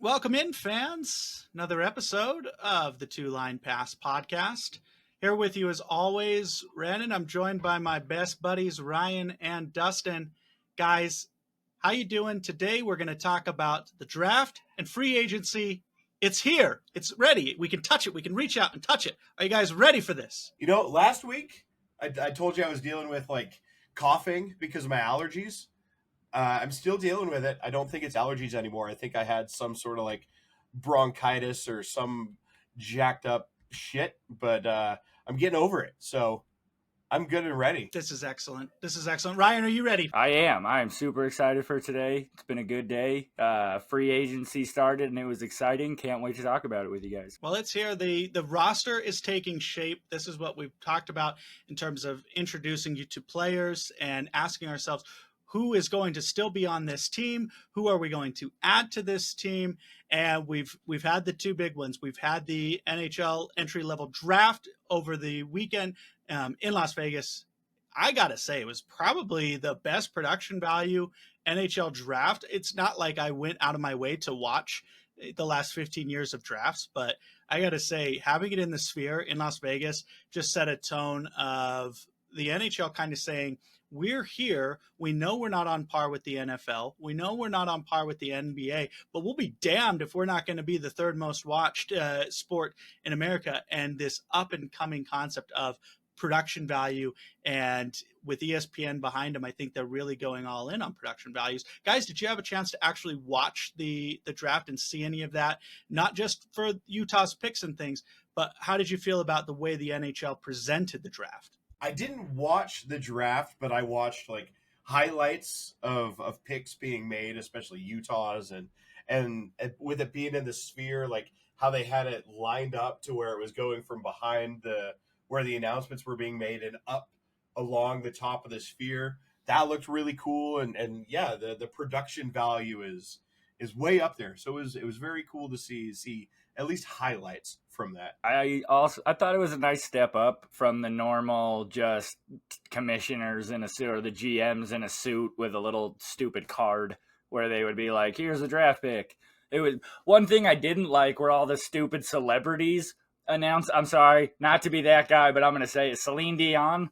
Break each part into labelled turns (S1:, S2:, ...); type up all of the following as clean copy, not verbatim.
S1: Welcome in, fans. Another episode of the Two Line Pass podcast. Here with you as always, Randon. I'm joined by my best buddies, Ryan and Dustin. Guys, how you doing? Today we're going to talk about the draft and free agency. It's here. It's ready. We can touch it. We can reach out and touch it. Are you guys ready for this?
S2: You know, last week I told you I was dealing with coughing because of my allergies. I'm still dealing with it. I don't think it's allergies anymore. I think I had some sort of bronchitis or some jacked up shit, but I'm getting over it. So I'm good and ready.
S1: This is excellent. Ryan, are you ready?
S3: I am. I am super excited for today. It's been a good day. Free agency started and it was exciting. Can't wait to talk about it with you guys.
S1: Well, let's hear the roster is taking shape. This is what we've talked about in terms of introducing you to players and asking ourselves, who is going to still be on this team? Who are we going to add to this team? And we've had the two big ones. We've had the NHL entry-level draft over the weekend in Las Vegas. I got to say, it was probably the best production value NHL draft. It's not like I went out of my way to watch the last 15 years of drafts, but I got to say, having it in the Sphere in Las Vegas just set a tone of the NHL kind of saying, we're here. We know we're not on par with the NFL. We know we're not on par with the NBA, but we'll be damned if we're not going to be the third most watched sport in America. And this up and coming concept of production value, and with ESPN behind them, I think they're really going all in on production values. Guys, did you have a chance to actually watch the draft and see any of that? Not just for Utah's picks and things, but how did you feel about the way the NHL presented the draft?
S2: I didn't watch the draft, but I watched highlights of picks being made, especially Utah's, and with it being in the Sphere, how they had it lined up to where it was going from behind where the announcements were being made and up along the top of the Sphere. That looked really cool, and yeah, the production value is way up there. So it was very cool to see at least highlights from that.
S3: I thought it was a nice step up from the normal just commissioners in a suit or the GMs in a suit with a little stupid card where they would be like, here's the draft pick. It was one thing I didn't like were all the stupid celebrities announced. I'm sorry not to be that guy, but I'm going to say it. Celine Dion.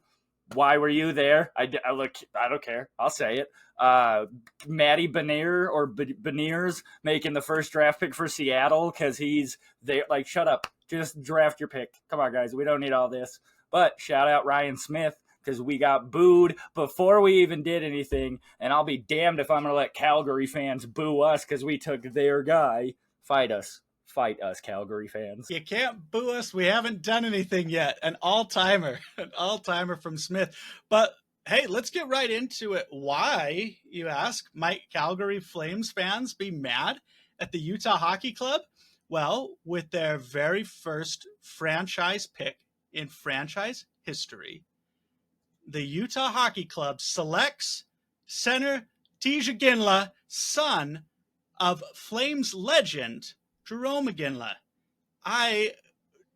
S3: Why were you there? I don't care. I'll say it. Matty Beniers making the first draft pick for Seattle because he's there. Shut up. Just draft your pick. Come on, guys. We don't need all this. But shout out Ryan Smith because we got booed before we even did anything. And I'll be damned if I'm going to let Calgary fans boo us because we took their guy. Fight us, Calgary fans.
S1: You can't boo us. We haven't done anything yet. An all-timer from Smith. But hey, let's get right into it. Why, you ask, might Calgary Flames fans be mad at the Utah Hockey Club? Well, with their very first franchise pick in franchise history, the Utah Hockey Club selects center Tij Iginla, son of Flames legend Jarome Iginla.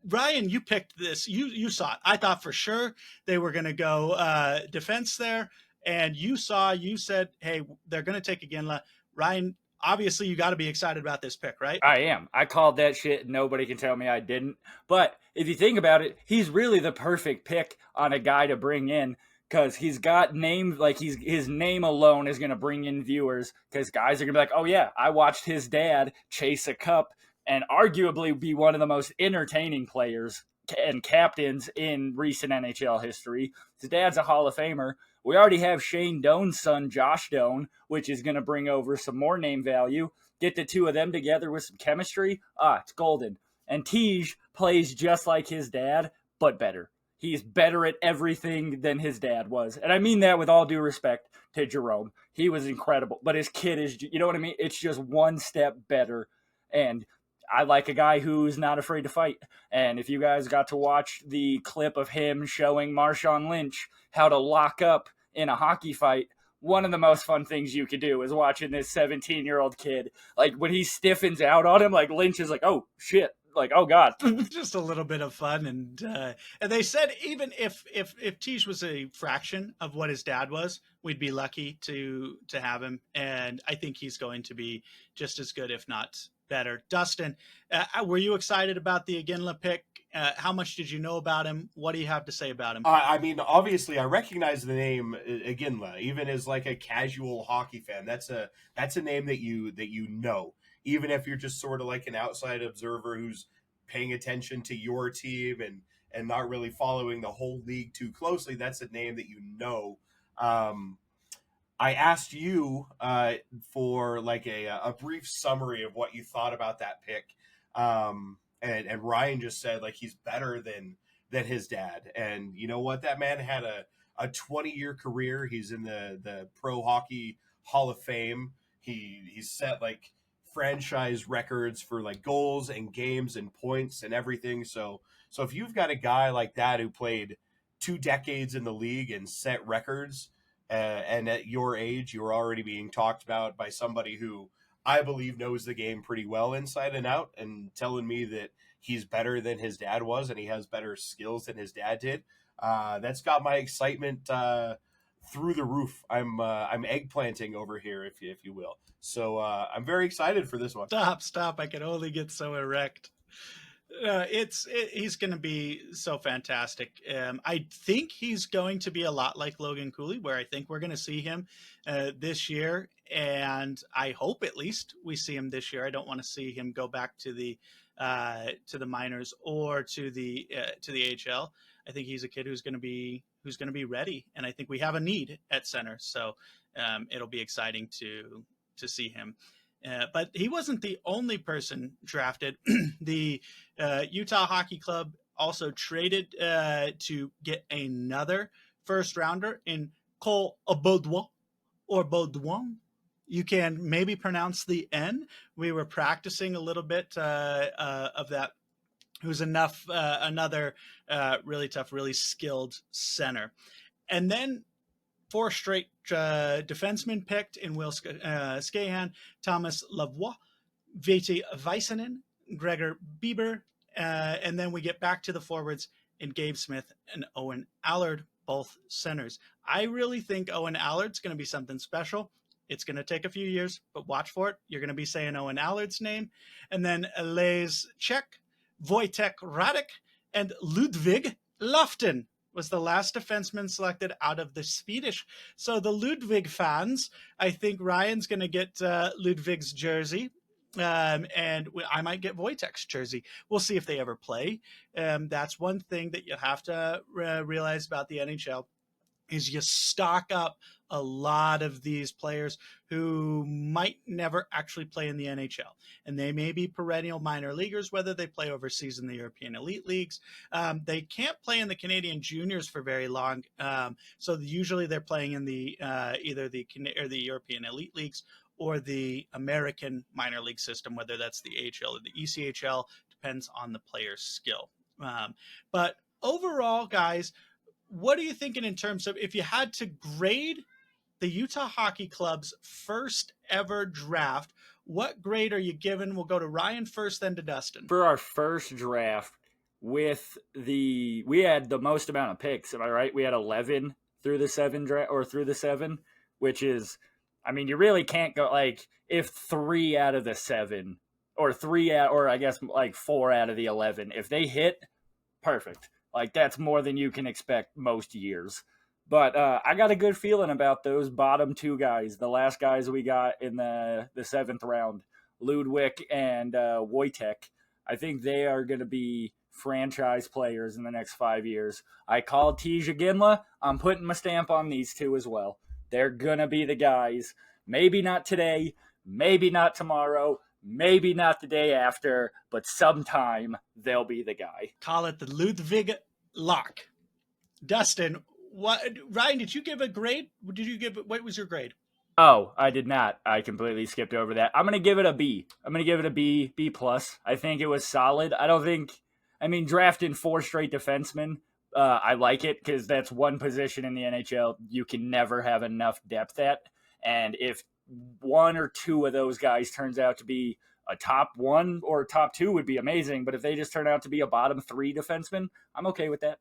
S1: Ryan, you picked this. You saw it. I thought for sure they were going to go defense there, and you said, hey, they're going to take Iginla. Ryan, obviously you got to be excited about this pick, right?
S3: I am. I called that shit. Nobody can tell me I didn't. But if you think about it, he's really the perfect pick on a guy to bring in because he's got names, his name alone is going to bring in viewers because guys are going to be like, oh yeah, I watched his dad chase a cup and arguably be one of the most entertaining players and captains in recent NHL history. His dad's a Hall of Famer. We already have Shane Doan's son, Josh Doan, which is going to bring over some more name value. Get the two of them together with some chemistry. It's golden. And Tij plays just like his dad, but better. He's better at everything than his dad was. And I mean that with all due respect to Jarome. He was incredible. But his kid is, you know what I mean? It's just one step better. And I like a guy who's not afraid to fight. And if you guys got to watch the clip of him showing Marshawn Lynch how to lock up in a hockey fight, one of the most fun things you could do is watching this 17-year-old kid. When he stiffens out on him, Lynch is like, oh, shit. Oh, God.
S1: Just a little bit of fun. And they said even if Tij was a fraction of what his dad was, we'd be lucky to have him. And I think he's going to be just as good, if not better. Dustin, were you excited about the Iginla pick? How much did you know about him? What do you have to say about him?
S2: I mean, obviously, I recognize the name Iginla, even as like a casual hockey fan. That's a name that you know, even if you're just sort of like an outside observer who's paying attention to your team and not really following the whole league too closely. That's a name that you know. I asked you for like a brief summary of what you thought about that pick, and Ryan just said like he's better than his dad. And you know what? That man had a 20-year career. He's in the Pro Hockey Hall of Fame. He's set like franchise records for like goals and games and points and everything. So if you've got a guy like that who played 2 decades in the league and set records, and at your age, you're already being talked about by somebody who I believe knows the game pretty well inside and out, and telling me that he's better than his dad was and he has better skills than his dad did. That's got my excitement through the roof. I'm eggplanting over here, if you will. So I'm very excited for this one.
S1: Stop! I can only get so erect. He's going to be so fantastic. I think he's going to be a lot like Logan Cooley, where I think we're going to see him this year, and I hope at least we see him this year. I don't want to see him go back to the minors or to the AHL. I think he's a kid who's going to be ready, and I think we have a need at center, so it'll be exciting to see him. But he wasn't the only person drafted. The Utah Hockey Club also traded to get another first rounder in Cole Baudouin or Baudouin. You can maybe pronounce the N. We were practicing a little bit of that. Who's another really tough, really skilled center. And then 4 straight defensemen picked in Will Skahan, Thomas Lavoie, Veti Väisänen, Gregor Bieber, and then we get back to the forwards in Gabe Smith and Owen Allard, both centers. I really think Owen Allard's going to be something special. It's going to take a few years, but watch for it. You're going to be saying Owen Allard's name. And then Lez Czech, Wojtek Radek, and Ludwig Lofton was the last defenseman selected out of the Swedish. So the Ludwig fans, I think Ryan's going to get Ludwig's jersey, and I might get Wojtek's jersey. We'll see if they ever play. That's one thing that you have to realize about the NHL is you stock up a lot of these players who might never actually play in the NHL. And they may be perennial minor leaguers, whether they play overseas in the European Elite Leagues. They can't play in the Canadian Juniors for very long. So usually they're playing in the either the European Elite Leagues or the American minor league system, whether that's the AHL or the ECHL, depends on the player's skill. But overall, guys, what are you thinking in terms of if you had to grade the Utah Hockey Club's first ever draft, what grade are you giving? We'll go to Ryan first, then to Dustin.
S3: For our first draft, we had the most amount of picks. Am I right? We had 11 through the 7, which is, I mean, you really can't go like if 3 out of the 7 or I guess like 4 out of the 11, if they hit, perfect. Like, that's more than you can expect most years. But I got a good feeling about those bottom 2 guys, the last guys we got in the 7th round, Ludwig and Wojtek. I think they are going to be franchise players in the next 5 years. I called Tij Iginla. I'm putting my stamp on these 2 as well. They're going to be the guys. Maybe not today, maybe not tomorrow, maybe not the day after, but sometime they'll be the guy.
S1: Call it the Ludwig lock. Dustin, Ryan, did you give a grade? What was your grade?
S3: Oh, I did not. I completely skipped over that. I'm going to give it a B. I'm going to give it a B+. I think it was solid. Drafting 4 straight defensemen, I like it because that's one position in the NHL you can never have enough depth at. And if 1 or 2 of those guys turns out to be a top 1 or top 2 would be amazing. But if they just turn out to be a bottom 3 defenseman, I'm okay with that.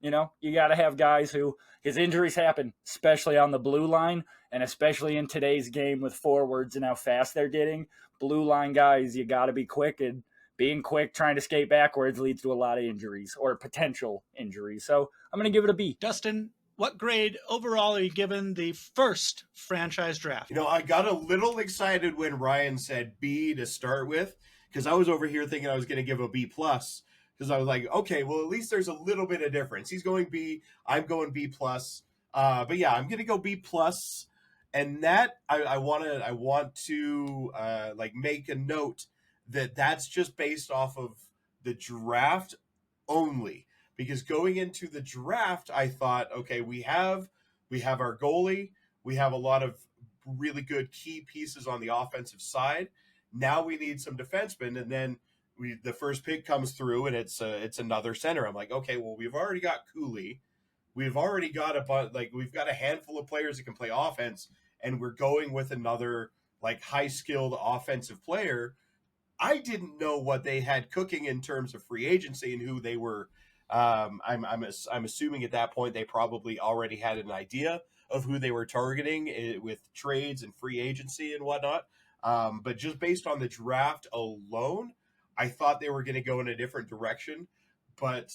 S3: You know, you got to have guys who his injuries happen, especially on the blue line and especially in today's game with forwards and how fast they're getting. blue line guys, you got to be quick, and being quick, trying to skate backwards leads to a lot of injuries or potential injuries. So I'm going to give it a B.
S1: Dustin, what grade overall are you giving the first franchise draft?
S2: I got a little excited when Ryan said B to start with, because I was over here thinking I was going to give a B plus, because I was like, okay, well, at least there's a little bit of difference. He's going B, I'm going B plus. But yeah, I'm going to go B plus. And that I want to like make a note that that's just based off of the draft only, because going into the draft, I thought, okay, we have our goalie, we have a lot of really good key pieces on the offensive side. Now we need some defensemen, and then the first pick comes through, and it's another center. I'm like, okay, well, we've already got Cooley, we've already got we've got a handful of players that can play offense, and we're going with another like high skilled offensive player. I didn't know what they had cooking in terms of free agency and who they were. I'm assuming at that point they probably already had an idea of who they were targeting with trades and free agency and whatnot. But just based on the draft alone, I thought they were going to go in a different direction. But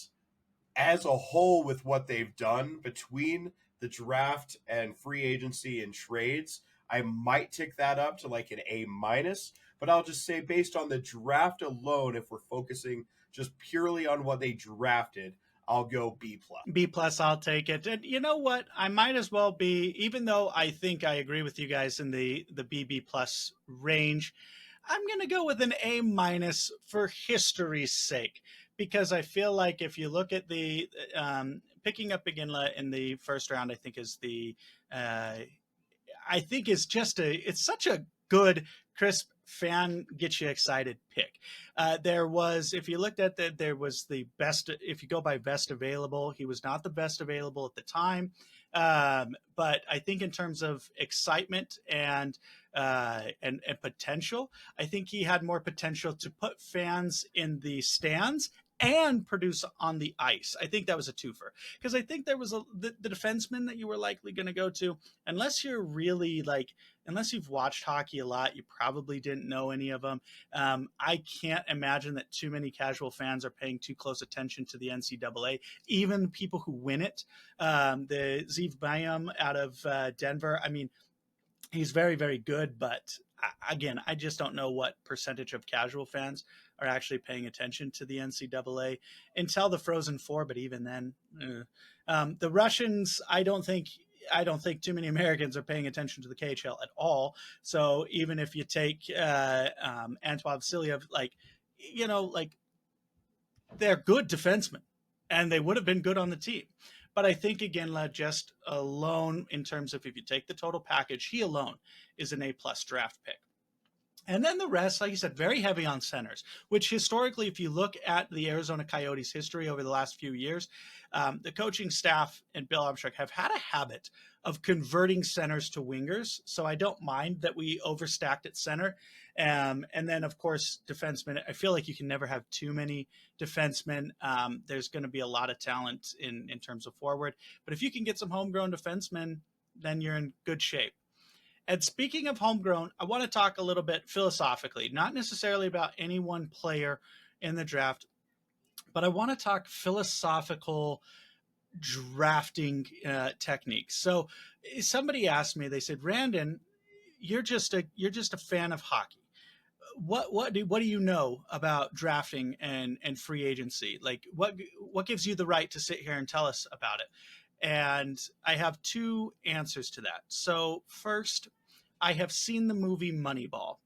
S2: as a whole, with what they've done between the draft and free agency and trades, I might tick that up to like an A minus. But I'll just say, based on the draft alone, if we're focusing just purely on what they drafted, I'll go B plus.
S1: B plus, I'll take it. And you know what? I might as well be, even though I think I agree with you guys in the BB plus range, I'm going to go with an A minus for history's sake, because I feel like if you look at the picking up Iginla in the first round, I think is it's such a good, crisp, fan get you excited pick. There was, if you looked at that, there was the best, if you go by best available, he was not the best available at the time. But I think in terms of excitement and potential, I think he had more potential to put fans in the stands and produce on the ice. I think that was a twofer, because I think there was the defenseman that you were likely going to go to, unless you're really unless you've watched hockey a lot, you probably didn't know any of them. I can't imagine that too many casual fans are paying too close attention to the NCAA, even people who win it. The Zeev Bayam out of Denver, I mean, he's very, very good, but again, I just don't know what percentage of casual fans are actually paying attention to the NCAA until the Frozen Four. But even then, the Russians, I don't think too many Americans are paying attention to the KHL at all. So even if you take Antoine Vasilyev, they're good defensemen, and they would have been good on the team. But I think Iginla, just alone, in terms of if you take the total package, he alone is an A-plus draft pick. And then the rest, like you said, very heavy on centers, which historically, if you look at the Arizona Coyotes history over the last few years, the coaching staff and Bill Armstrong have had a habit of converting centers to wingers. So I don't mind that we overstacked at center. And then, of course, defensemen. I feel like you can never have too many defensemen. There's going to be a lot of talent in terms of forward. But if you can get some homegrown defensemen, then you're in good shape. And speaking of homegrown, I want to talk a little bit philosophically, not necessarily about any one player in the draft, but I want to talk philosophical drafting techniques. So somebody asked me, they said, "Randon, you're just a fan of hockey. What do you know about drafting and free agency? Like what gives you the right to sit here and tell us about it?" And I have two answers to that. So first, I have seen the movie Moneyball.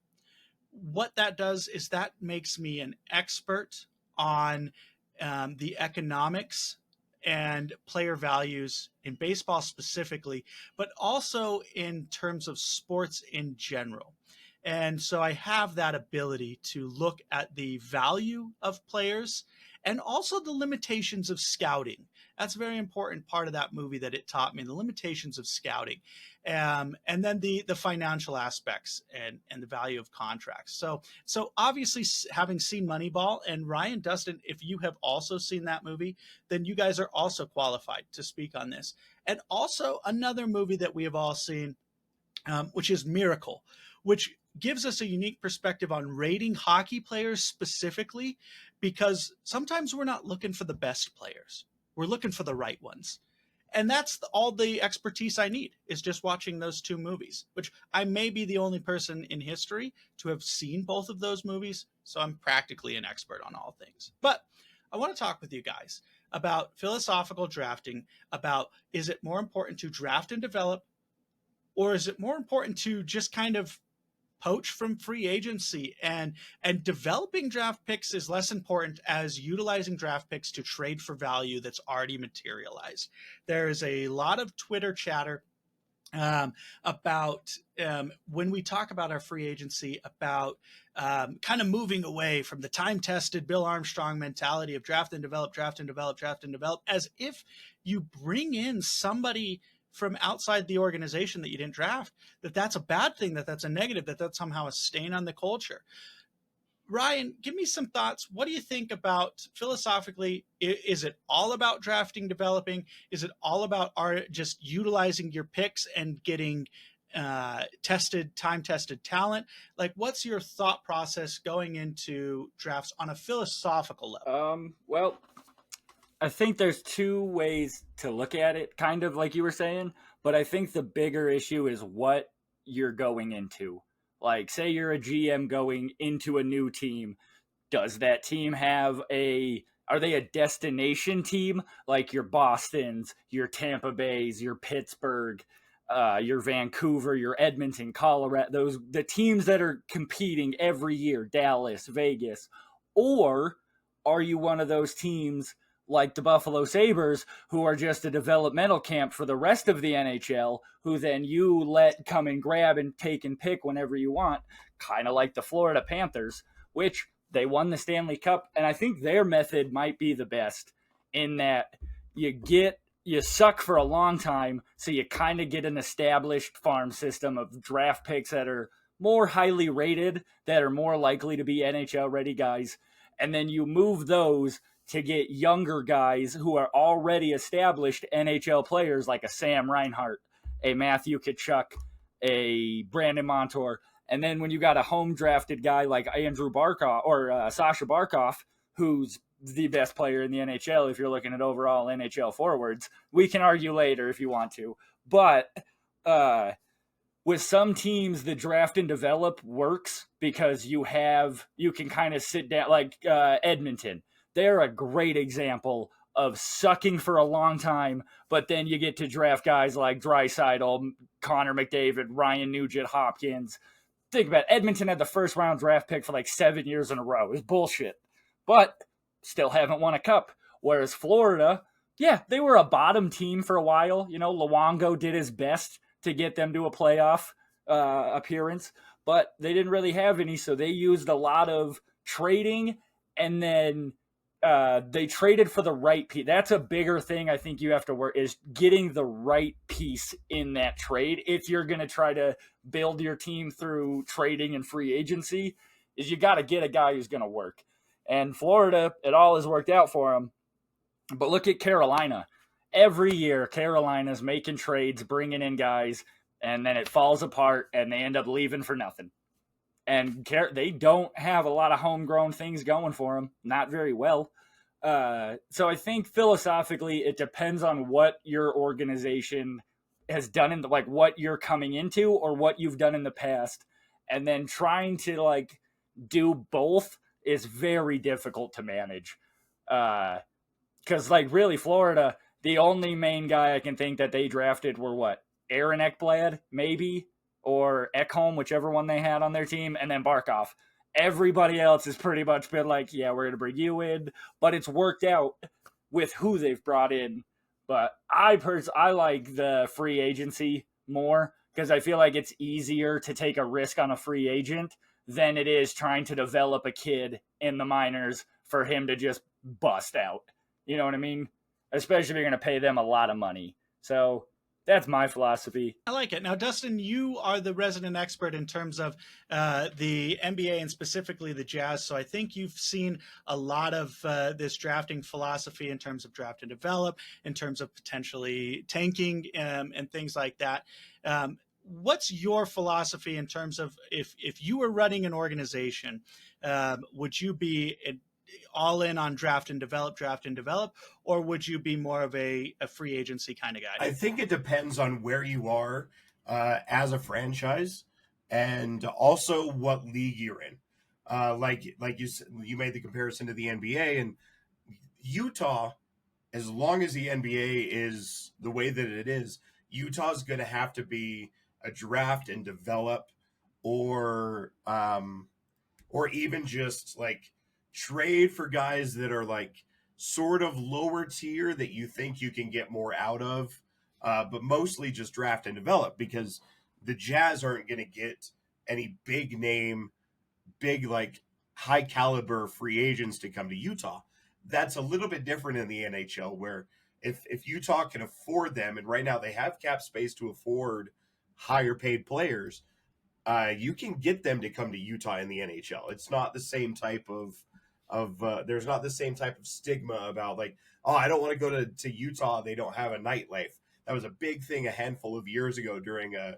S1: What that does is that makes me an expert on the economics and player values in baseball specifically, but also in terms of sports in general. And so I have that ability to look at the value of players and also the limitations of scouting. That's a very important part of that movie that it taught me, the limitations of scouting. And then the financial aspects and the value of contracts. So obviously, having seen Moneyball, and Ryan, Dustin, if you have also seen that movie, then you guys are also qualified to speak on this. And also another movie that we have all seen, which is Miracle, which gives us a unique perspective on rating hockey players specifically, because sometimes we're not looking for the best players. We're looking for the right ones. And that's all the expertise I need, is just watching those two movies, which I may be the only person in history to have seen both of those movies. So I'm practically an expert on all things. But I want to talk with you guys about philosophical drafting, about, is it more important to draft and develop, or is it more important to just kind of poach from free agency, and developing draft picks is less important as utilizing draft picks to trade for value that's already materialized. There is a lot of Twitter chatter about when we talk about our free agency, about kind of moving away from the time-tested Bill Armstrong mentality of draft and develop, draft and develop, draft and develop, as if you bring in somebody from outside the organization that you didn't draft, that's a bad thing, that's a negative, that's somehow a stain on the culture. Ryan, give me some thoughts. What do you think about philosophically? Is it all about drafting, developing? Is it all about just utilizing your picks and getting time-tested talent? Like, what's your thought process going into drafts on a philosophical level?
S3: Well, I think there's two ways to look at it, kind of like you were saying, but I think the bigger issue is what you're going into. Like, say you're a GM going into a new team. Does that team are they a destination team? Like your Bostons, your Tampa Bays, your Pittsburgh, your Vancouver, your Edmonton, Colorado, the teams that are competing every year, Dallas, Vegas. Or are you one of those teams like the Buffalo Sabres, who are just a developmental camp for the rest of the NHL, who then you let come and grab and take and pick whenever you want, kind of like the Florida Panthers, which they won the Stanley Cup, and I think their method might be the best in that you suck for a long time, so you kind of get an established farm system of draft picks that are more highly rated, that are more likely to be NHL-ready guys, and then you move those to get younger guys who are already established NHL players, like a Sam Reinhart, a Matthew Tkachuk, a Brandon Montour. And then when you got a home drafted guy like Andrew Barkov or Sasha Barkov, who's the best player in the NHL, if you're looking at overall NHL forwards, we can argue later if you want to. But with some teams, the draft and develop works because you can kind of sit down, like Edmonton. They're a great example of sucking for a long time, but then you get to draft guys like Draisaitl, Connor McDavid, Ryan Nugent Hopkins. Think about it. Edmonton had the first round draft pick for like 7 years in a row. It was bullshit. But still haven't won a cup. Whereas Florida, yeah, they were a bottom team for a while. You know, Luongo did his best to get them to a playoff appearance, but they didn't really have any, so they used a lot of trading, and then they traded for the right piece. That's a bigger thing I think you have to work, is getting the right piece in that trade. If you're going to try to build your team through trading and free agency, is you got to get a guy who's going to work. And Florida, it all has worked out for them. But look at Carolina. Every year, Carolina's making trades, bringing in guys, and then it falls apart, and they end up leaving for nothing. And they don't have a lot of homegrown things going for them, not very well. So I think philosophically, it depends on what your organization has done like what you're coming into or what you've done in the past, and then trying to do both is very difficult to manage. Because really Florida, the only main guy I can think that they drafted were Aaron Ekblad, maybe, or Ekholm, whichever one they had on their team, and then Barkov. Everybody else has pretty much been like, yeah, we're going to bring you in, but it's worked out with who they've brought in. But I like the free agency more because I feel like it's easier to take a risk on a free agent than it is trying to develop a kid in the minors for him to just bust out. You know what I mean? Especially if you're going to pay them a lot of money. So that's my philosophy.
S1: I like it. Now, Dustin, you are the resident expert in terms of the NBA and specifically the Jazz. So I think you've seen a lot of this drafting philosophy in terms of draft and develop, in terms of potentially tanking and things like that. what's your philosophy in terms of if you were running an organization, would you be all in on draft and develop, or would you be more of a free agency kind of guy?
S2: I think it depends on where you are as a franchise, and also what league you're in. Like you made the comparison to the NBA, and Utah. As long as the NBA is the way that it is, Utah's going to have to be a draft and develop, or even just like trade for guys that are like sort of lower tier that you think you can get more out of, but mostly just draft and develop, because the Jazz aren't going to get any big name, big like high caliber free agents to come to Utah. That's a little bit different in the NHL, where if Utah can afford them, and right now they have cap space to afford higher paid players, you can get them to come to Utah in the NHL. It's not the same type of there's not the same type of stigma about like, oh, I don't want to go to Utah. They don't have a nightlife. That was a big thing a handful of years ago during a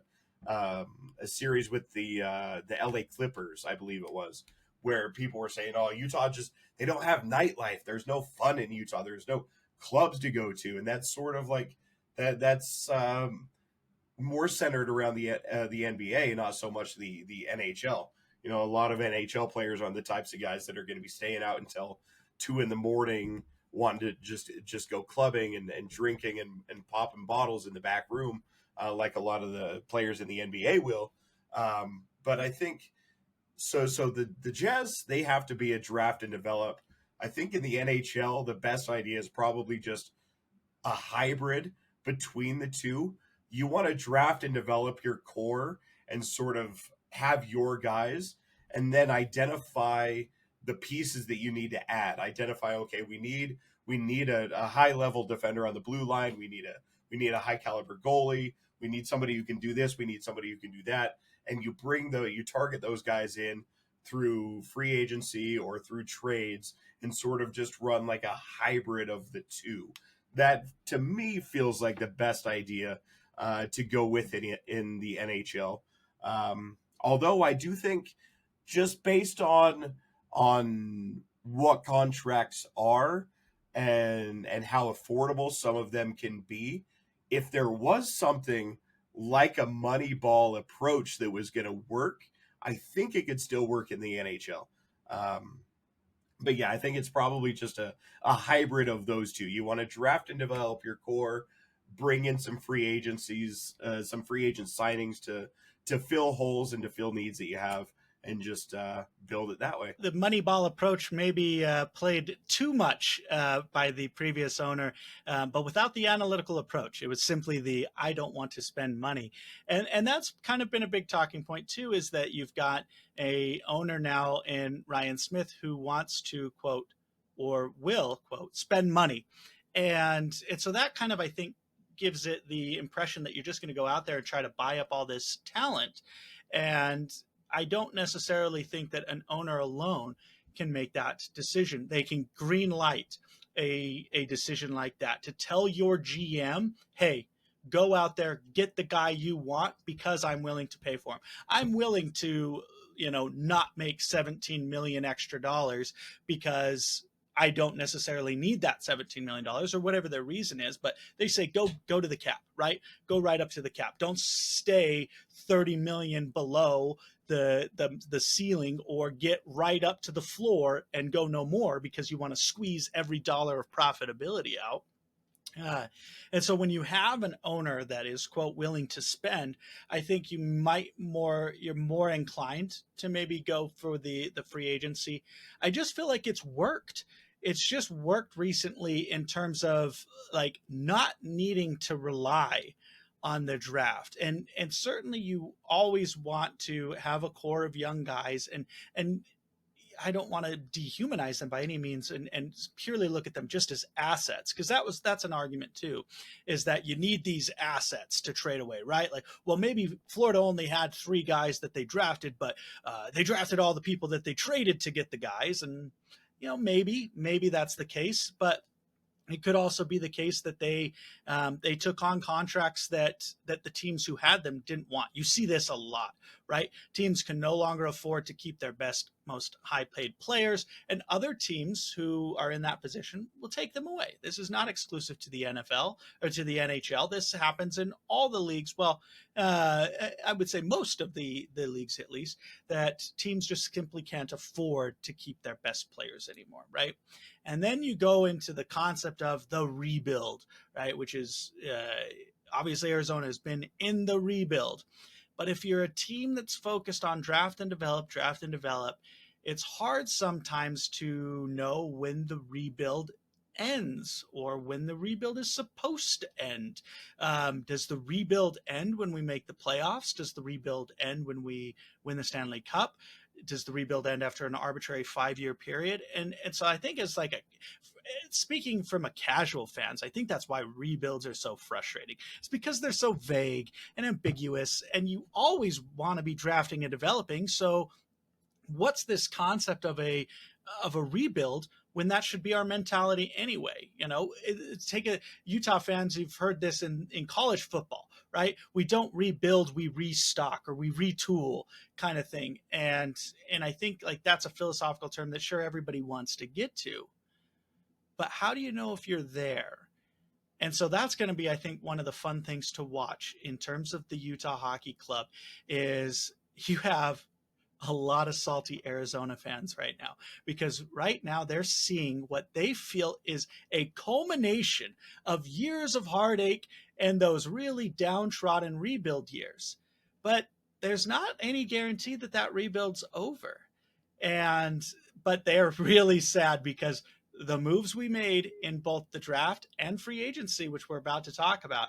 S2: series with the LA Clippers, I believe it was, where people were saying, oh, Utah just, they don't have nightlife. There's no fun in Utah. There's no clubs to go to. And that's sort of like that's more centered around the NBA, not so much the NHL. You know, a lot of NHL players are the types of guys that are going to be staying out until 2 a.m, wanting to just go clubbing and drinking and popping bottles in the back room, like a lot of the players in the NBA will. But I think so the Jazz, they have to be a draft and develop. I think in the NHL, the best idea is probably just a hybrid between the two. You want to draft and develop your core and sort of have your guys, and then identify the pieces that you need to add. Identify, okay, we need a high level defender on the blue line. We need a high caliber goalie. We need somebody who can do this. We need somebody who can do that. And you target those guys in through free agency or through trades, and sort of just run like a hybrid of the two. That to me feels like the best idea to go with it in the NHL. Although I do think, just based on what contracts are and how affordable some of them can be, if there was something like a money ball approach that was going to work, I think it could still work in the NHL. But yeah, I think it's probably just a hybrid of those two. You want to draft and develop your core, bring in some free agencies, some free agent signings to fill holes and to fill needs that you have, and just build it that way.
S1: The Moneyball approach maybe played too much by the previous owner, but without the analytical approach. It was simply the I don't want to spend money. And that's kind of been a big talking point too, is that you've got a owner now in Ryan Smith who wants to, quote, or will, quote, spend money. And so that kind of, I think, gives it the impression that you're just going to go out there and try to buy up all this talent. And I don't necessarily think that an owner alone can make that decision. They can green light a decision like that to tell your GM, hey, go out there, get the guy you want because I'm willing to pay for him. I'm willing to, not make 17 million extra dollars because I don't necessarily need that $17 million or whatever their reason is, but they say, go to the cap, right? Go right up to the cap. Don't stay 30 million below the ceiling, or get right up to the floor and go no more because you want to squeeze every dollar of profitability out. And so when you have an owner that is, quote, willing to spend, I think you're more inclined to maybe go for the free agency. I just feel like it's worked. It's just worked recently in terms of like not needing to rely on the draft. And certainly you always want to have a core of young guys, and I don't want to dehumanize them by any means and purely look at them just as assets, because that's an argument too, is that you need these assets to trade away, right? Like, well, maybe Florida only had 3 guys that they drafted, but they drafted all the people that they traded to get the guys, and maybe that's the case, but It could also be the case that they took on contracts that the teams who had them didn't want. You see this a lot, right? Teams can no longer afford to keep their best, most high-paid players, and other teams who are in that position will take them away. This is not exclusive to the NFL or to the NHL. This happens in all the leagues. Well, I would say most of the leagues, at least, that teams just simply can't afford to keep their best players anymore, right? And then you go into the concept of the rebuild, right? Which is obviously Arizona has been in the rebuild. But if you're a team that's focused on draft and develop, it's hard sometimes to know when the rebuild ends or when the rebuild is supposed to end. Does the rebuild end when we make the playoffs? Does the rebuild end when we win the Stanley Cup? Does the rebuild end after an arbitrary 5-year period? And so I think it's like speaking from a casual fans, I think that's why rebuilds are so frustrating. It's because they're so vague and ambiguous, and you always want to be drafting and developing. So what's this concept of a rebuild when that should be our mentality anyway? Take a Utah fans, you've heard this in college football, right? We don't rebuild, we restock or we retool kind of thing. And I think like that's a philosophical term that sure everybody wants to get to, but how do you know if you're there? And so that's going to be, I think, one of the fun things to watch in terms of the Utah Hockey Club is you have a lot of salty Arizona fans right now, because right now they're seeing what they feel is a culmination of years of heartache and those really downtrodden rebuild years. But there's not any guarantee that that rebuild's over. But they're really sad because the moves we made in both the draft and free agency, which we're about to talk about,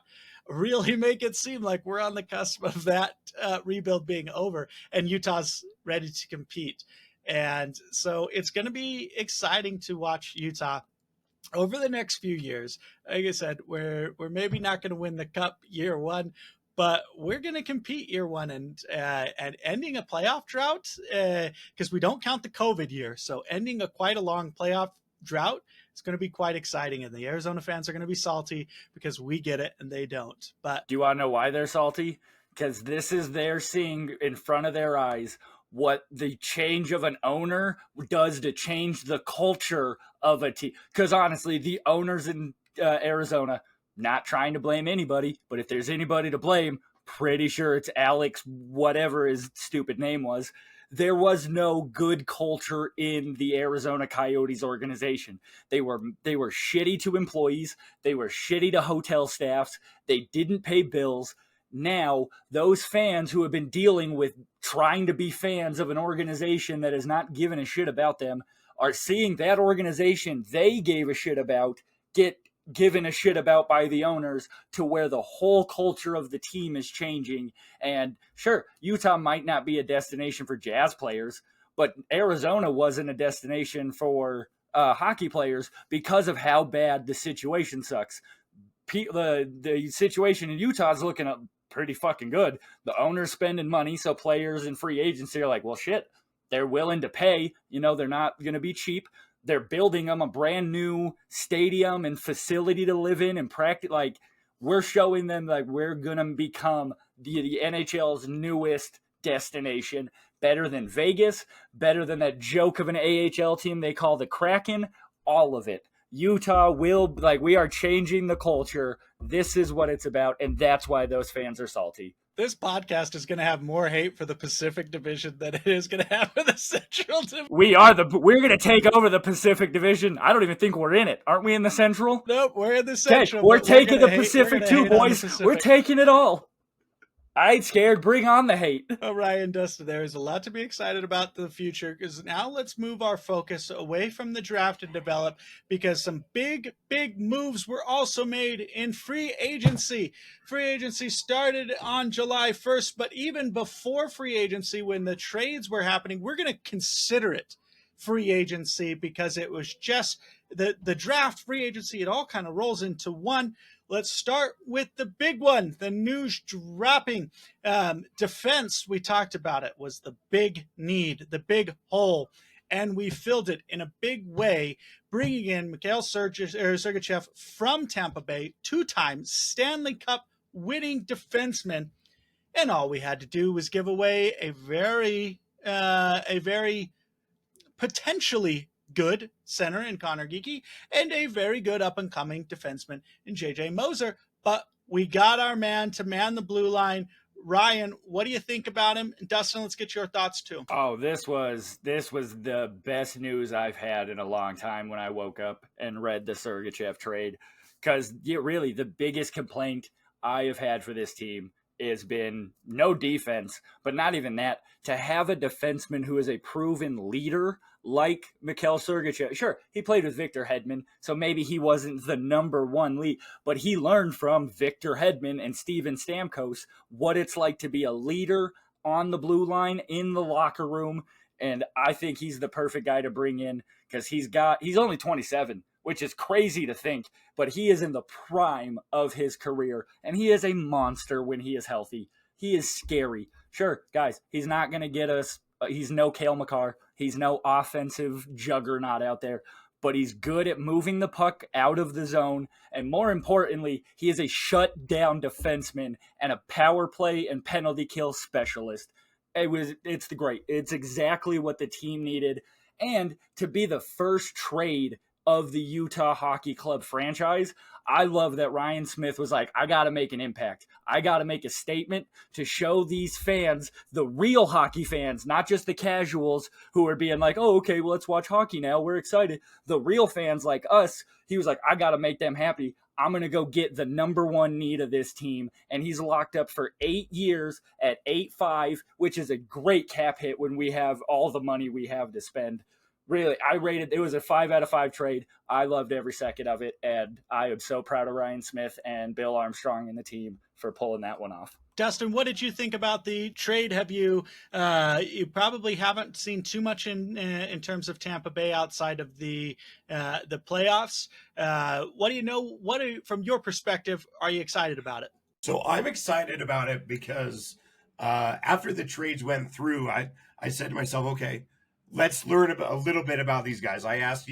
S1: really make it seem like we're on the cusp of that rebuild being over and Utah's ready to compete. And so it's going to be exciting to watch Utah over the next few years. Like I said, we're maybe not going to win the cup year one, but we're going to compete year one, and ending a playoff drought, because we don't count the COVID year. So ending quite a long playoff drought, it's going to be quite exciting, and the Arizona fans are going to be salty because we get it and they don't. But
S3: do you want to know why they're salty? Because this is they're seeing in front of their eyes what the change of an owner does to change the culture of a team. Because honestly, the owners in Arizona, not trying to blame anybody, but if there's anybody to blame, pretty sure it's Alex, whatever his stupid name was. There was no good culture in the Arizona Coyotes organization. They were shitty to employees. They were shitty to hotel staffs. They didn't pay bills. Now, those fans who have been dealing with trying to be fans of an organization that has not given a shit about them are seeing that organization they gave a shit about get given a shit about by the owners, to where the whole culture of the team is changing. And sure, Utah might not be a destination for jazz players, but Arizona wasn't a destination for hockey players because of how bad the situation sucks. The situation in Utah is looking up pretty fucking good. The owner's spending money, so players and free agency are like, well, shit, they're willing to pay. They're not going to be cheap. They're building them a brand new stadium and facility to live in and practice. Like, we're showing them like we're going to become the NHL's newest destination, better than Vegas, better than that joke of an AHL team they call the Kraken, all of it. Utah we are changing the culture. This is what it's about, and that's why those fans are salty.
S1: This podcast is going to have more hate for the Pacific Division than it is going to have for the Central Division.
S3: We're going to take over the Pacific Division. I don't even think we're in it. Aren't we in the Central?
S1: Nope, we're in the Central.
S3: Okay, we're taking the Pacific too, boys. We're taking it all. I ain't scared. Bring on the hate.
S1: Oh, Ryan, Dustin, there is a lot to be excited about the future, because now let's move our focus away from the draft and develop, because some big moves were also made in free agency. Free agency started on July 1st, but even before free agency, when the trades were happening, we're going to consider it free agency, because it was just the draft, free agency, it all kind of rolls into one. Let's start with the big one, the news dropping. Defense, we talked about it, was the big need, the big hole. and we filled it in a big way, bringing in Mikhail Sergachev from Tampa Bay, two-time Stanley Cup winning defenseman, and all we had to do was give away a very potentially good center in Connor Geekie and a very good up-and-coming defenseman in JJ Moser. But we got our man to man the blue line. Ryan, what do you think about him? And Dustin, let's get your thoughts too.
S3: Oh, this was the best news I've had in a long time when I woke up and read the Sergachev trade. Because really, the biggest complaint I have had for this team has been no defense, but not even that. To have a defenseman who is a proven leader like Mikhail Sergachev. Sure, he played with Victor Hedman, so maybe he wasn't the number one lead, but he learned from Victor Hedman and Steven Stamkos what it's like to be a leader on the blue line in the locker room. And I think he's the perfect guy to bring in because he's only 27, which is crazy to think, but he is in the prime of his career, and he is a monster when he is healthy. He is scary. Sure, guys, he's not going to get us. He's no Cale Makar. He's no offensive juggernaut out there, but he's good at moving the puck out of the zone. And more importantly, he is a shutdown defenseman and a power play and penalty kill specialist. It's great. It's exactly what the team needed. And to be the first trade of the Utah Hockey Club franchise, I love that Ryan Smith was like, I got to make an impact. I got to make a statement to show these fans, the real hockey fans, not just the casuals who are being like, oh, okay, well, let's watch hockey now. We're excited. The real fans like us, he was like, I got to make them happy. I'm going to go get the number one need of this team. And he's locked up for 8 years at 8.5, which is a great cap hit when we have all the money we have to spend. Really, it was a 5 out of 5 trade. I loved every second of it, and I am so proud of Ryan Smith and Bill Armstrong and the team for pulling that one off.
S1: Dustin, what did you think about the trade? Have you probably haven't seen too much in terms of Tampa Bay outside of the playoffs? What do you know? From your perspective, are you excited about it?
S2: So I'm excited about it because after the trades went through, I said to myself, okay, let's learn a little bit about these guys. I asked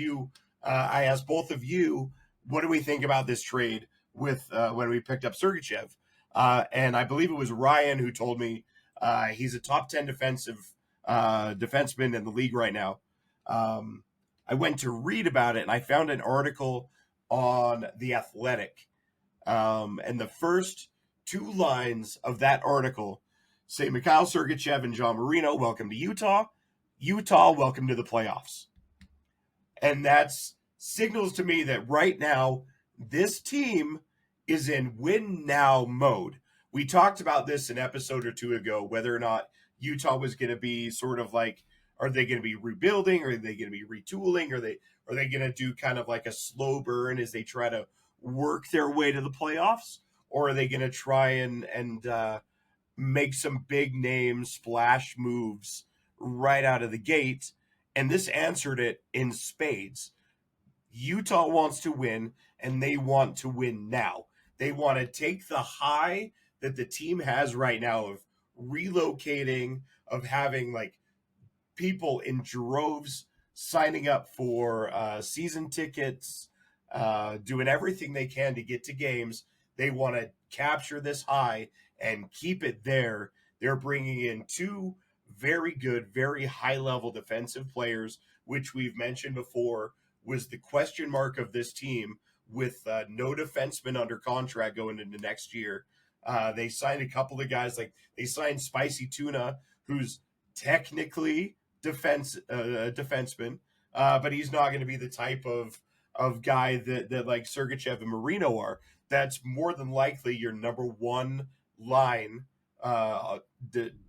S2: both of you, what do we think about this trade with when we picked up Sergachev? And I believe it was Ryan who told me he's a top 10 defenseman in the league right now. I went to read about it, and I found an article on The Athletic. And the first 2 lines of that article say, Mikhail Sergachev and John Marino, welcome to Utah. Utah, welcome to the playoffs. And that's signals to me that right now, this team is in win now mode. We talked about this an episode or 2 ago, whether or not Utah was going to be sort of like, are they going to be rebuilding? Or are they going to be retooling? Are they going to do kind of like a slow burn as they try to work their way to the playoffs? Or are they going to try and make some big name splash moves right out of the gate? And this answered it in spades. Utah wants to win, and they want to win now. They want to take the high that the team has right now of relocating, of having like people in droves signing up for season tickets, doing everything they can to get to games. They want to capture this high and keep it there. They're bringing in 2 very good, very high-level defensive players, which we've mentioned before was the question mark of this team with no defenseman under contract going into next year. They signed a couple of guys, like they signed Spicy Tuna, who's technically defenseman, but he's not going to be the type of guy that like Sergachev and Marino are. That's more than likely your number 1 line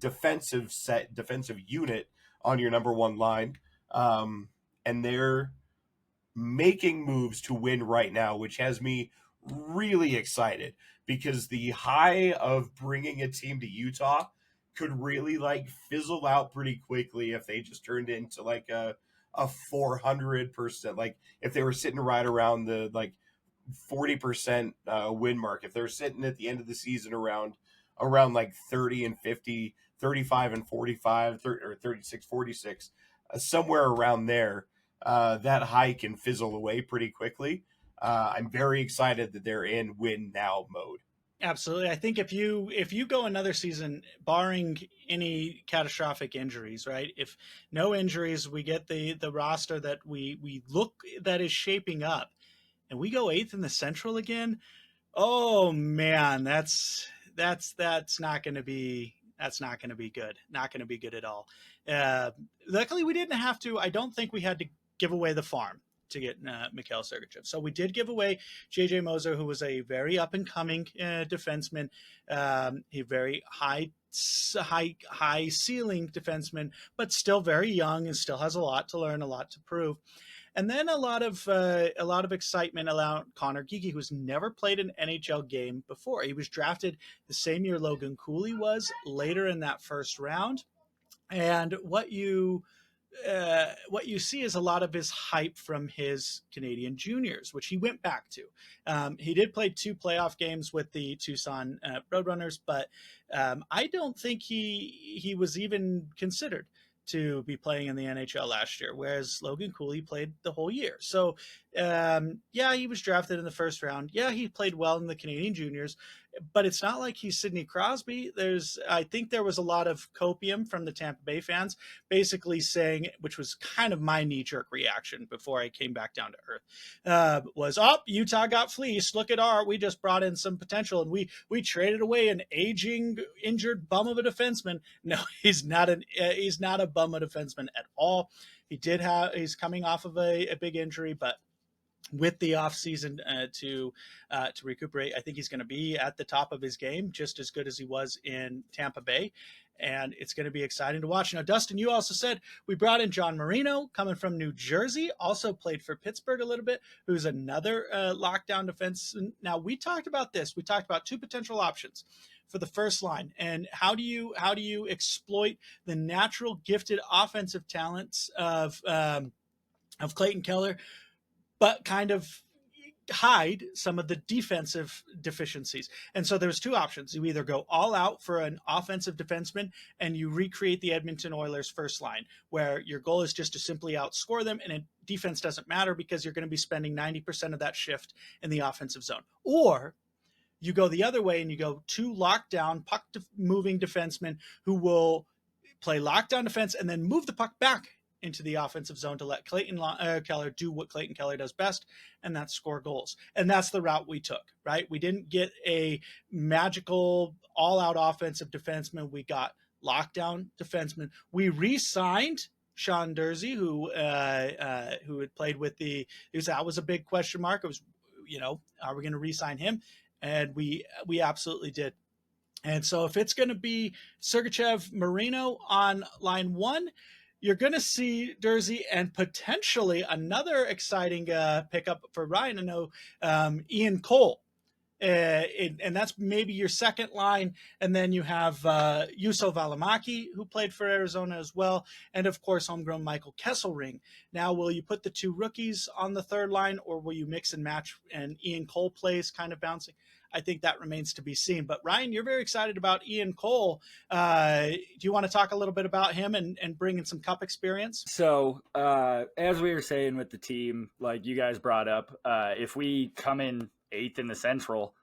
S2: defensive unit on your number 1 line. And they're making moves to win right now, which has me really excited because the high of bringing a team to Utah could really like fizzle out pretty quickly if they just turned into like a 400%, like if they were sitting right around the like 40% win mark, if they're sitting at the end of the season around like 30 and 50, 35 and 45, or 36, 46, somewhere around there, that high can fizzle away pretty quickly. I'm very excited that they're in win now mode.
S1: Absolutely. I think if you go another season, barring any catastrophic injuries, right? If no injuries, we get the roster that we look that is shaping up, and we go 8th in the Central again. Oh man, that's not going to be good. Not going to be good at all. Luckily, we didn't have to. I don't think we had to give away the farm to get Mikhail Sergachev. So we did give away JJ Moser, who was a very up and coming defenseman, a very high ceiling defenseman, but still very young and still has a lot to learn, a lot to prove. And then a lot of excitement around Connor Geekie, who's never played an NHL game before. He was drafted the same year Logan Cooley was, later in that first round. And what you see is a lot of his hype from his Canadian juniors, which he went back to. He did play 2 playoff games with the Tucson Roadrunners, but I don't think he was even considered to be playing in the NHL last year, whereas Logan Cooley played the whole year. So, yeah, he was drafted in the first round. Yeah, he played well in the Canadian juniors, but it's not like he's Sidney Crosby. I think there was a lot of copium from the Tampa Bay fans basically saying, which was kind of my knee-jerk reaction before I came back down to earth, was, Utah got fleeced. Look at we just brought in some potential, and we traded away an aging, injured bum of a defenseman. No, he's not a bum of a defenseman at all. He's coming off of a big injury, but with the offseason to recuperate, I think he's going to be at the top of his game, just as good as he was in Tampa Bay. And it's going to be exciting to watch. Now, Dustin, you also said we brought in John Marino, coming from New Jersey, also played for Pittsburgh a little bit, who's another lockdown defense. Now, we talked about this. We talked about 2 potential options for the first line, and how do you exploit the natural gifted offensive talents of Clayton Keller, but kind of hide some of the defensive deficiencies. And so there's 2 options. You either go all out for an offensive defenseman and you recreate the Edmonton Oilers first line, where your goal is just to simply outscore them, and defense doesn't matter because you're going to be spending 90% of that shift in the offensive zone. Or you go the other way and you go 2 lockdown puck moving defensemen who will play lockdown defense and then move the puck back into the offensive zone to let Clayton Keller do what Clayton Keller does best, and that's score goals. And that's the route we took, right? We didn't get a magical all-out offensive defenseman. We got lockdown defenseman. We re-signed Sean Dursey, who had played with that was a big question mark. It was, are we going to re-sign him? And we absolutely did. And so if it's going to be Sergachev, Marino on line 1, you're going to see Dursey and potentially another exciting pickup for Ryan. I know Ian Cole, and that's maybe your second line. And then you have Juuso Valimaki, who played for Arizona as well, and of course homegrown Michael Kesselring. Now, will you put the 2 rookies on the third line, or will you mix and match and Ian Cole plays kind of bouncing? I think that remains to be seen. But Ryan, you're very excited about Ian Cole. Do you want to talk a little bit about him and bring in some Cup experience?
S3: So, as we were saying with the team, like you guys brought up, if we come in 8th in the Central,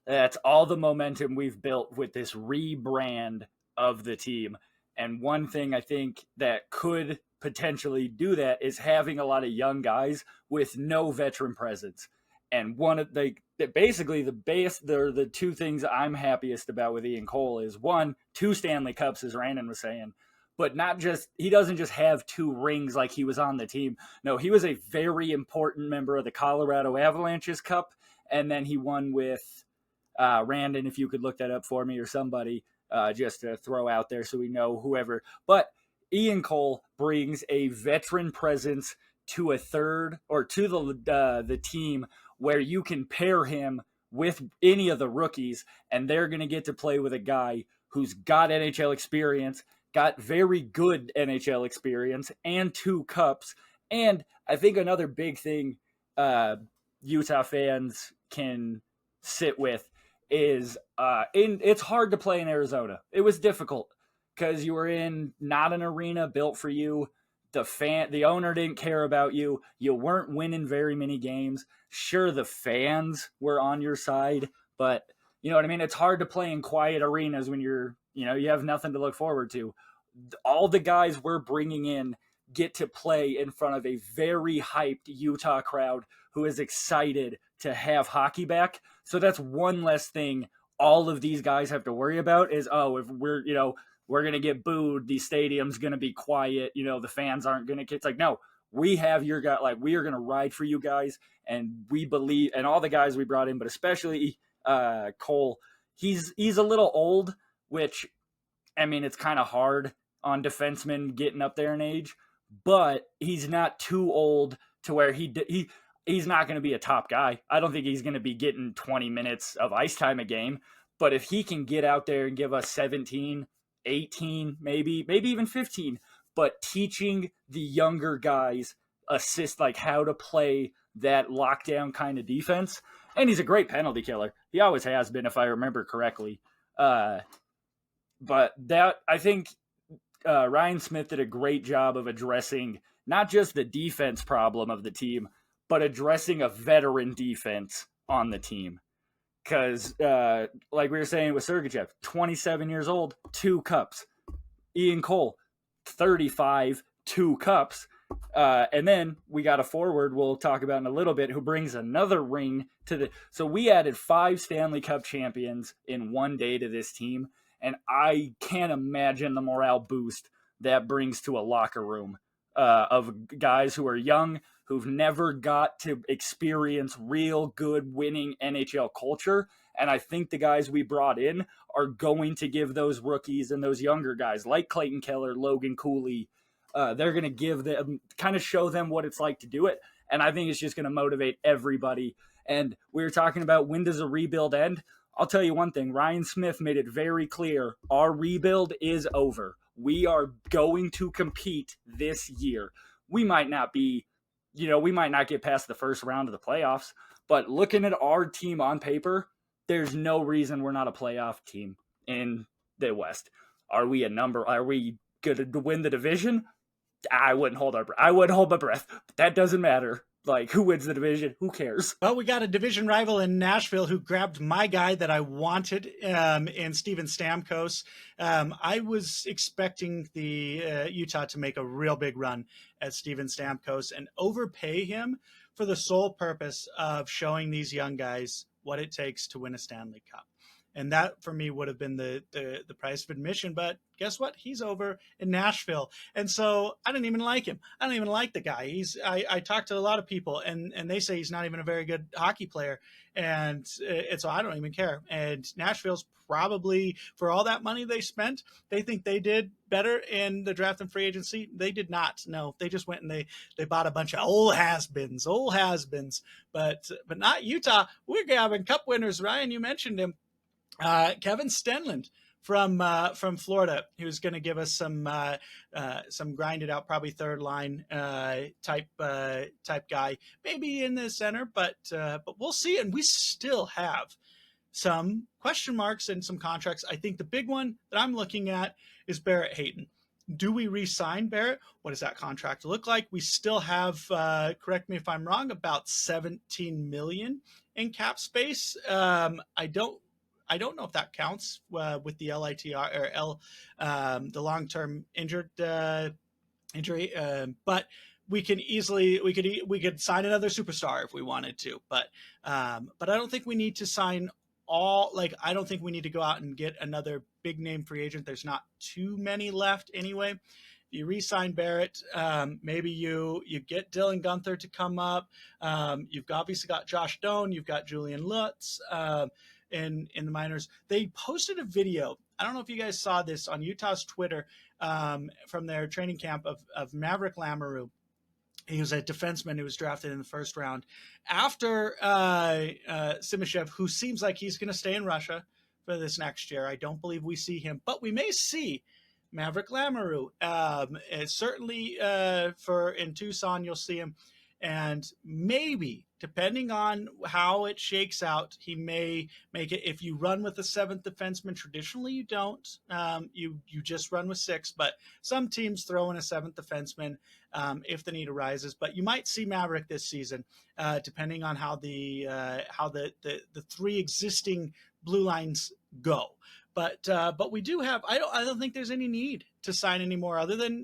S3: that's all the momentum we've built with this rebrand of the team. And one thing I think that could potentially do that is having a lot of young guys with no veteran presence. And one of basically the 2 things I'm happiest about with Ian Cole is, 1, 2 Stanley Cups, as Randon was saying, but he doesn't just have 2 rings like he was on the team. No, he was a very important member of the Colorado Avalanche's Cup, and then he won with Randon, if you could look that up for me or somebody, just to throw out there so we know whoever. But Ian Cole brings a veteran presence to a third or to the team, where you can pair him with any of the rookies, and they're going to get to play with a guy who's got NHL experience, got very good NHL experience, and 2 cups. And I think another big thing Utah fans can sit with is it's hard to play in Arizona. It was difficult because you were in not an arena built for you. the owner didn't care about you. You weren't winning very many games. Sure, the fans were on your side, but you know what I mean? It's hard to play in quiet arenas when you have nothing to look forward to. All the guys we're bringing in get to play in front of a very hyped Utah crowd who is excited to have hockey back. So that's one less thing all of these guys have to worry about is, if we're going to get booed, the stadium's going to be quiet, the fans aren't going to, it's like, no, we have your guy, like, we are going to ride for you guys. And we believe, and all the guys we brought in, but especially Cole, he's a little old, which, I mean, it's kind of hard on defensemen getting up there in age, but he's not too old to where he's not going to be a top guy. I don't think he's going to be getting 20 minutes of ice time a game, but if he can get out there and give us 17, 18, maybe even 15, but teaching the younger guys like how to play that lockdown kind of defense. And he's a great penalty killer. He always has been, if I remember correctly. But that, I think Ryan Smith did a great job of addressing not just the defense problem of the team, but addressing a veteran defense on the team. Because, like we were saying with Sergachev, 27 years old, 2 cups. Ian Cole, 35, 2 cups. And then we got a forward we'll talk about in a little bit who brings another ring to the... So we added 5 Stanley Cup champions in one day to this team. And I can't imagine the morale boost that brings to a locker room of guys who are young, who've never got to experience real good winning NHL culture. And I think the guys we brought in are going to give those rookies and those younger guys like Clayton Keller, Logan Cooley, they're going to give them, kind of show them what it's like to do it. And I think it's just going to motivate everybody. And we were talking about, when does a rebuild end? I'll tell you one thing. Ryan Smith made it very clear. Our rebuild is over. We are going to compete this year. We might not be, we might not get past the first round of the playoffs, but looking at our team on paper, there's no reason we're not a playoff team in the West. Are we good to win the division? I wouldn't hold my breath. But that doesn't matter. Like, who wins the division? Who cares?
S1: Well, we got a division rival in Nashville who grabbed my guy that I wanted in Steven Stamkos. I was expecting the Utah to make a real big run at Steven Stamkos and overpay him for the sole purpose of showing these young guys what it takes to win a Stanley Cup. And that, for me, would have been the price of admission. But guess what? He's over in Nashville. And so I didn't even like him. I don't even like the guy. I talked to a lot of people, and they say he's not even a very good hockey player. And so I don't even care. And Nashville's probably, for all that money they spent, they think they did better in the draft and free agency. They did not. No, they just went and they bought a bunch of old has-beens. But not Utah. We're grabbing cup winners. Ryan, you mentioned him. Kevin Stenlund from Florida, who's going to give us some grinded out, probably third line type guy, maybe in the center, but we'll see. And we still have some question marks and some contracts. I think the big one that I'm looking at is Barrett Hayton. Do we re-sign Barrett? What does that contract look like? We still have, correct me if I'm wrong, about $17 million in cap space. I don't know if that counts with the LITR or the long-term injury, but we could sign another superstar if we wanted to. But I don't think we need to sign I don't think we need to go out and get another big name free agent. There's not too many left anyway. If you re-sign Barrett, maybe you get Dylan Gunther to come up. You've obviously got Josh Doan. You've got Julian Lutz. In the minors. They posted a video. I don't know if you guys saw this on Utah's Twitter from their training camp of Maverick Lamoureux. He was a defenseman who was drafted in the first round. After Simashev, who seems like he's going to stay in Russia for this next year. I don't believe we see him, but we may see Maverick Lamoureux. Certainly in Tucson, you'll see him. And maybe, depending on how it shakes out, he may make it. If you run with the seventh defenseman, traditionally you don't. You just run with six, but some teams throw in a seventh defenseman if the need arises. But you might see Maverick this season, depending on how the three existing blue lines go. But we do have. I don't think there's any need to sign any more other than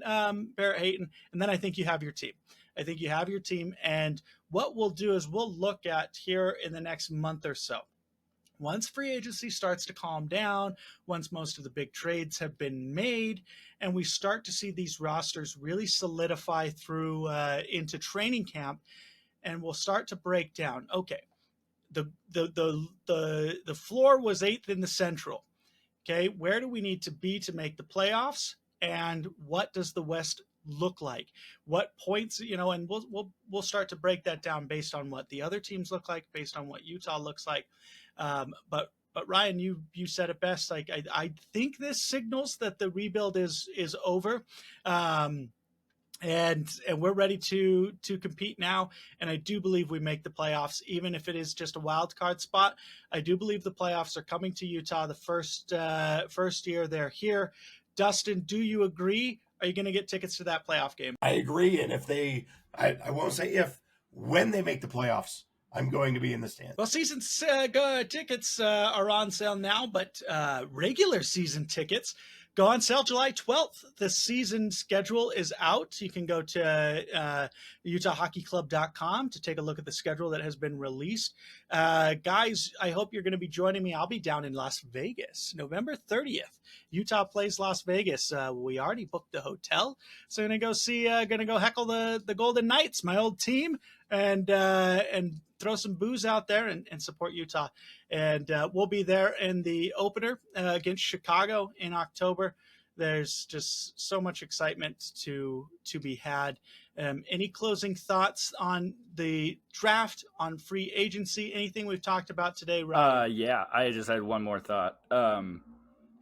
S1: Barrett Hayton, and then I think you have your team. I think you have your team, and what we'll do is we'll look at here in the next month or so. Once free agency starts to calm down, once most of the big trades have been made, and we start to see these rosters really solidify through into training camp, and we'll start to break down. Okay, the floor was 8th in the Central. Okay, where do we need to be to make the playoffs, and what does the West look like? What points, and we'll start to break that down based on what the other teams look like, based on what Utah looks like. But Ryan, you said it best. Like I think this signals that the rebuild is over. And we're ready to compete now. And I do believe we make the playoffs, even if it is just a wild card spot. I do believe the playoffs are coming to Utah the first year they're here. Dustin, do you agree? Are you going to get tickets to that playoff game?
S2: I agree. And if I won't say if, when they make the playoffs, I'm going to be in the stands.
S1: Well, season tickets are on sale now, but regular season tickets go on sale July 12th. The season schedule is out. You can go to UtahHockeyClub.com to take a look at the schedule that has been released. Guys, I hope you're going to be joining me. I'll be down in Las Vegas, November 30th. Utah plays Las Vegas. We already booked the hotel, so I'm going to go heckle the Golden Knights, my old team, and throw some booze out there and support Utah. And we'll be there in the opener against Chicago in October. There's just so much excitement to be had. Any closing thoughts on the draft, on free agency, anything we've talked about today, Ryan?
S3: Yeah, I just had one more thought.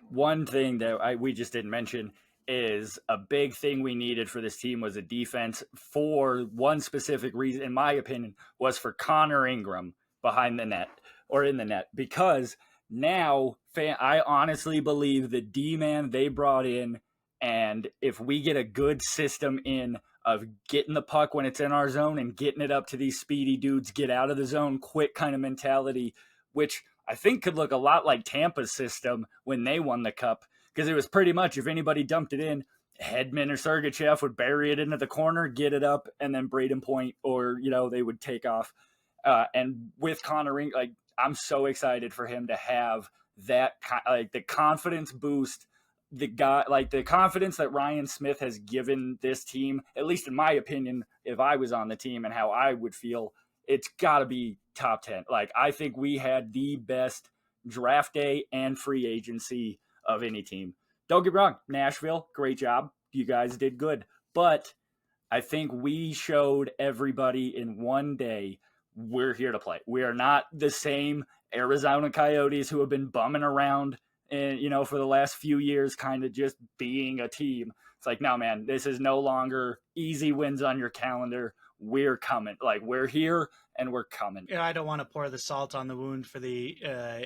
S3: One thing that we just didn't mention is a big thing we needed for this team was a defense for one specific reason, in my opinion, was for Connor Ingram behind the net or in the net, because now I honestly believe the D-man they brought in, and if we get a good system in of getting the puck when it's in our zone and getting it up to these speedy dudes, get out of the zone quick kind of mentality, which I think could look a lot like Tampa's system when they won the Cup, because it was pretty much if anybody dumped it in, Hedman or Sergachev would bury it into the corner, get it up, and then Braden Point or, they would take off. And with Connor Ring, I'm so excited for him to have that, the confidence boost, the confidence that Ryan Smith has given this team, at least in my opinion, if I was on the team and how I would feel, it's got to be top 10. I think we had the best draft day and free agency of any team. Don't get me wrong, Nashville, great job. You guys did good. But I think we showed everybody in one day we're here to play. We are not the same Arizona Coyotes who have been bumming around and for the last few years kind of just being a team. It's no, man, this is no longer easy wins on your calendar. We're coming. We're here and we're coming.
S1: I don't want to pour the salt on the wound for the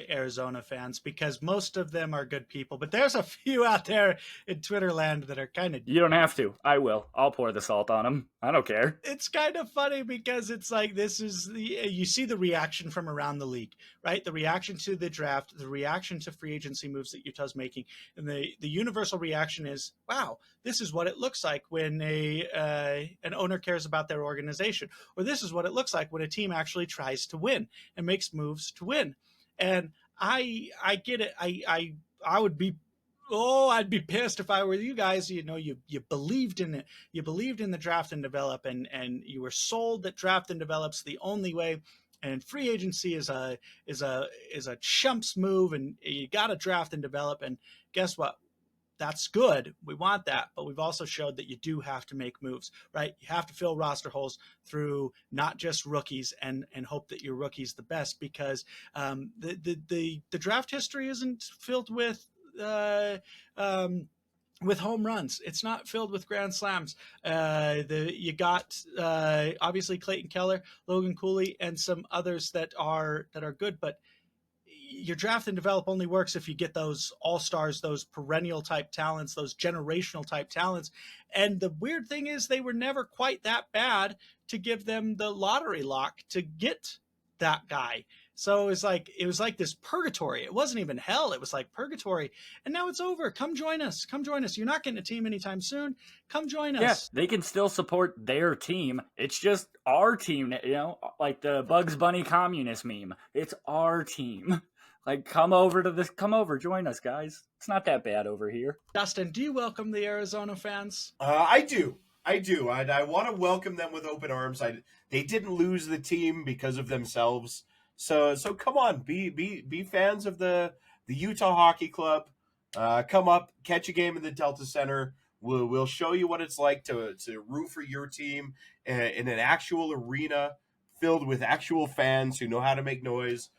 S1: Arizona fans, because most of them are good people, but there's a few out there in Twitter land that are kind of...
S3: You don't have to. I will. I'll pour the salt on them. I don't care.
S1: It's kind of funny because it's this is you see the reaction from around the league, right? The reaction to the draft, the reaction to free agency moves that Utah's making, and the universal reaction is, wow, this is what it looks like when an owner cares about their organization, or this is what it looks like when a team actually tries to win and makes moves to win. And I get it. I would be, I'd be pissed if I were you guys. You believed in it. You believed in the draft and develop, and you were sold that draft and develop's the only way. And free agency is a chump's move, and you got to draft and develop. And guess what? That's good. We want that, but we've also showed that you do have to make moves, right? You have to fill roster holes through not just rookies and hope that your rookie's the best, because the draft history isn't filled with with home runs. It's not filled with grand slams. You got obviously Clayton Keller, Logan Cooley, and some others that are good, but your draft and develop only works if you get those all-stars, those perennial type talents, those generational type talents. And the weird thing is they were never quite that bad to give them the lottery lock to get that guy. So it was like this purgatory. It wasn't even hell. It was like purgatory. And now it's over. Come join us. Come join us. You're not getting a team anytime soon. Come join us.
S3: Yeah, they can still support their team. It's just our team, like the Bugs Bunny communist meme. It's our team. Like, come over, join us, guys. It's not that bad over here.
S1: Dustin, do you welcome the Arizona fans?
S2: I do. I want to welcome them with open arms. They didn't lose the team because of themselves. So come on, be fans of the Utah Hockey Club. Come up, catch a game in the Delta Center. We'll show you what it's like to root for your team in an actual arena filled with actual fans who know how to make noise.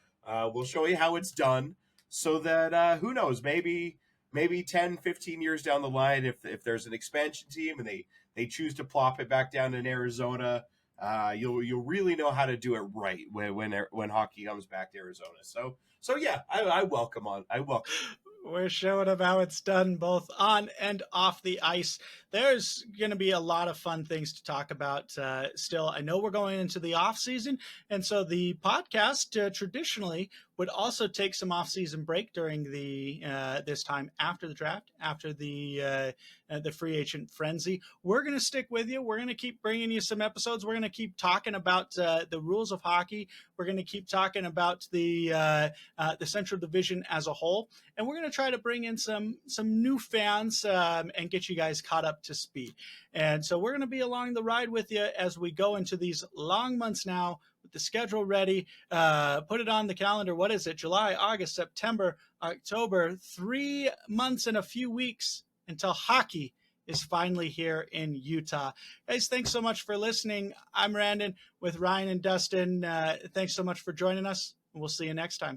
S2: We'll show you how it's done so that who knows, maybe 10, 15 years down the line, if there's an expansion team and they choose to plop it back down in Arizona, you'll really know how to do it right when hockey comes back to Arizona. So yeah, I welcome.
S1: We're showing them how it's done both on and off the ice. There's going to be a lot of fun things to talk about still. I know we're going into the off season, and so the podcast traditionally would also take some off-season break during the this time after the draft, after the free agent frenzy. We're going to stick with you. We're going to keep bringing you some episodes. We're going to keep talking about the rules of hockey. We're going to keep talking about the Central Division as a whole, and we're going to try to bring in some new fans and get you guys caught up to speed. And so we're going to be along the ride with you as we go into these long months now, with the schedule ready. Put it on the calendar. What is it? July, August, September, October. 3 months and a few weeks until hockey is finally here in Utah. Guys, thanks so much for listening. I'm Randon with Ryan and Dustin. Thanks so much for joining us. We'll see you next time.